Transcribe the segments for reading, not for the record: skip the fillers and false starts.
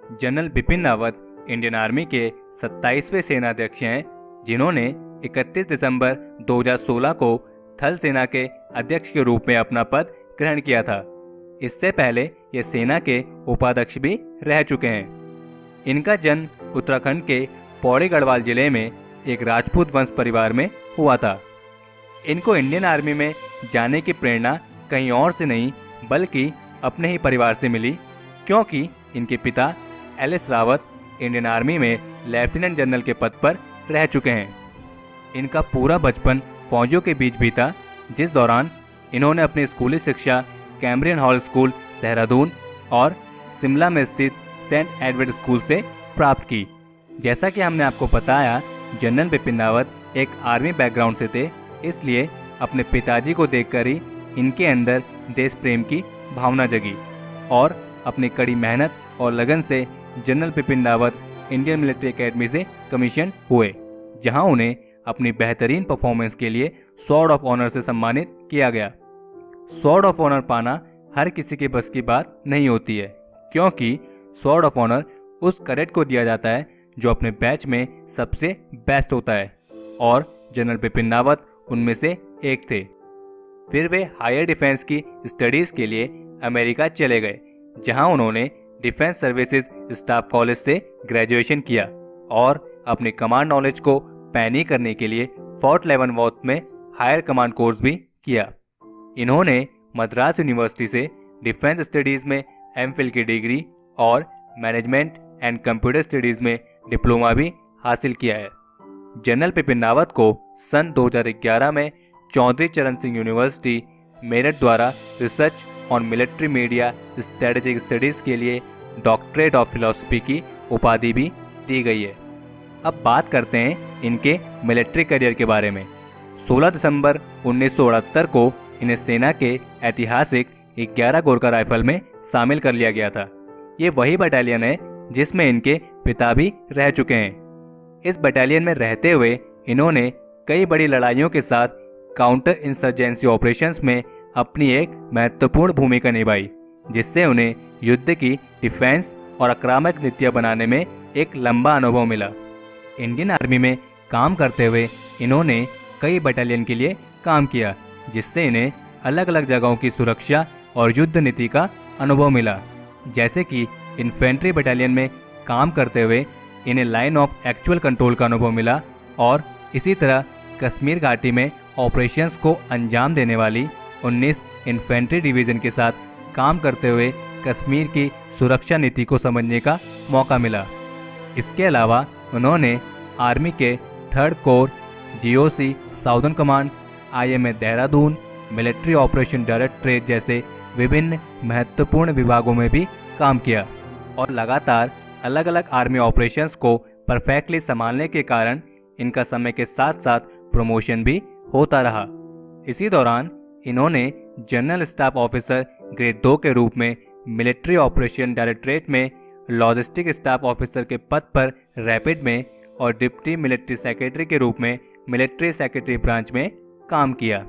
General Bipin Rawat Indian army के 27वें सेनाध्यक्ष हैं, जिन्होंने 31 दिसंबर 2016 को थल सेना के अध्यक्ष के रूप में अपना पद ग्रहण किया था। इससे पहले ये सेना के उपाध्यक्ष भी रह चुके हैं। इनका जन्म उत्तराखंड के पौड़ी गढ़वाल जिले में एक राजपूत वंश परिवार में हुआ था। इनको इंडियन आर्मी में जाने की प्रेरणा कहीं और से नहीं बल्कि अपने ही परिवार से मिली, क्योंकि इनके पिता एलिस रावत इंडियन आर्मी में लेफ्टिनेंट जनरल के पद पर रह चुके हैं। इनका पूरा बचपन फौजियों के बीच बीता, जिस दौरान इन्होंने अपनी स्कूली शिक्षा कैम्ब्रियन हॉल स्कूल देहरादून और शिमला में स्थित सेंट एडवर्ड स्कूल से प्राप्त की। जैसा कि हमने आपको बताया, जनरल बिपिन रावत एक आर्मी बैकग्राउंड से थे, इसलिए अपने पिताजी को देखकर ही इनके अंदर देश प्रेम की भावना जगी और अपनी कड़ी मेहनत और लगन से general Bipin Rawat Indian military academy से कमीशन हुए, जहां उन्हें अपनी बेहतरीन परफॉर्मेंस के लिए स्वॉर्ड ऑफ ऑनर से सम्मानित किया गया। स्वॉर्ड ऑफ ऑनर पाना हर किसी के बस की बात नहीं होती है, क्योंकि स्वॉर्ड ऑफ ऑनर उस कैडेट को दिया जाता है जो अपने बैच में सबसे बेस्ट होता है, और जनरल बिपिन रावत उनमें से एक थे। फिर वे हायर डिफेंस की स्टडीज के लिए अमेरिका चले गए, जहां उन्होंने डिफेंस सर्विसेज स्टाफ कॉलेज से ग्रेजुएशन किया और अपने कमांड नॉलेज को पैनी करने के लिए फोर्ट लेवनवॉर्थ में हायर कमांड कोर्स भी किया। इन्होंने मद्रास यूनिवर्सिटी से डिफेंस स्टडीज में एमफिल की डिग्री और मैनेजमेंट एंड कंप्यूटर स्टडीज में डिप्लोमा भी हासिल किया है। जनरल बिपिन रावत को सन 2011 में चौधरी चरण सिंह यूनिवर्सिटी मेरठ द्वारा research on military media strategic studies के लिए डॉक्टरेट ऑफ फिलॉसफी की उपाधि भी दी गई है। अब बात करते हैं इनके मिलिट्री करियर के बारे में। 16 दिसंबर 1968 को इन्हें सेना के ऐतिहासिक 11 गोरखा राइफल में शामिल कर लिया गया था। ये वही बटालियन है जिसमें इनके पिता भी रह चुके हैं। इस बटालियन में रहते हुए इन्होंने कई बड़ी लड़ाइयों के साथ काउंटर इंसर्जेंसी ऑपरेशंस में अपनी एक महत्वपूर्ण भूमिका निभाई, जिससे उन्हें युद्ध की डिफेंस और आक्रामक नीतियां बनाने में एक लंबा अनुभव मिला। इंडियन आर्मी में काम करते हुए इन्होंने कई बटालियन के लिए काम किया, जिससे इन्हें अलग अलग जगहों की सुरक्षा और युद्ध नीति का अनुभव मिला। जैसे कि इन्फेंट्री बटालियन में काम करते हुए इन्हें लाइन ऑफ एक्चुअल कंट्रोल का अनुभव मिला, और इसी तरह कश्मीर घाटी में ऑपरेशंस को अंजाम देने वाली 19 इन्फेंट्री डिवीज़न के साथ काम करते हुए कश्मीर की सुरक्षा नीति को समझने का मौका मिला। इसके अलावा उन्होंने आर्मी के 3rd core, GOC southern command, IMA Dehradun, military operation directorate जैसे विभिन्न महत्वपूर्ण विभागों में भी काम किया और लगातार अलग अलग आर्मी ऑपरेशंस को परफेक्टली संभालने के कारण इनका समय के साथ साथ प्रमोशन भी होता रहा। इसी दौरान इन्होंने जनरल स्टाफ ऑफिसर ग्रेड 2 के रूप में मिलिट्री ऑपरेशन डायरेक्टरेट में, लॉजिस्टिक स्टाफ ऑफिसर के पद पर रैपिड में और डिप्टी मिलिट्री सेक्रेटरी के रूप में मिलिट्री सेक्रेटरी ब्रांच में काम किया।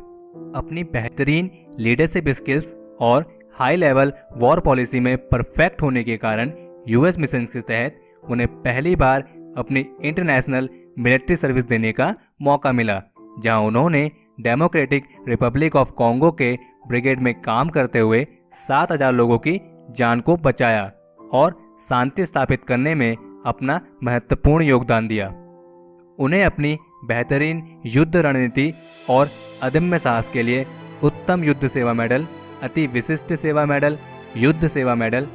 अपनी बेहतरीन लीडरशिप स्किल्स और हाई लेवल वॉर पॉलिसी में परफेक्ट होने के कारण यूएस मिशन के तहत उन्हें पहली बार अपनी इंटरनेशनल मिलिट्री सर्विस देने का मौका मिला, जहां उन्होंने डेमोक्रेटिक रिपब्लिक ऑफ कॉन्गो के ब्रिगेड में काम करते हुए 7,000 लोगों की जान को बचाया और शांति स्थापित करने में अपना महत्वपूर्ण योगदान दिया। उन्हें अपनी बेहतरीन युद्ध रणनीति और अदम्य साहस के लिए उत्तम युद्ध सेवा मेडल, अति विशिष्ट सेवा मेडल, युद्ध सेवा मेडल,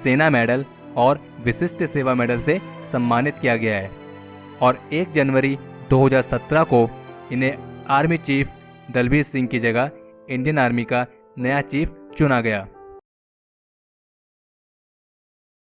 सेना मेडल और विशिष्ट सेवा मेडल से सम्मानित किया गया है। और 1 जनवरी 2017 को इन्हें आर्मी चीफ दलबीर सिंह की जगह इंडियन आर्मी का नया चीफ चुना गया।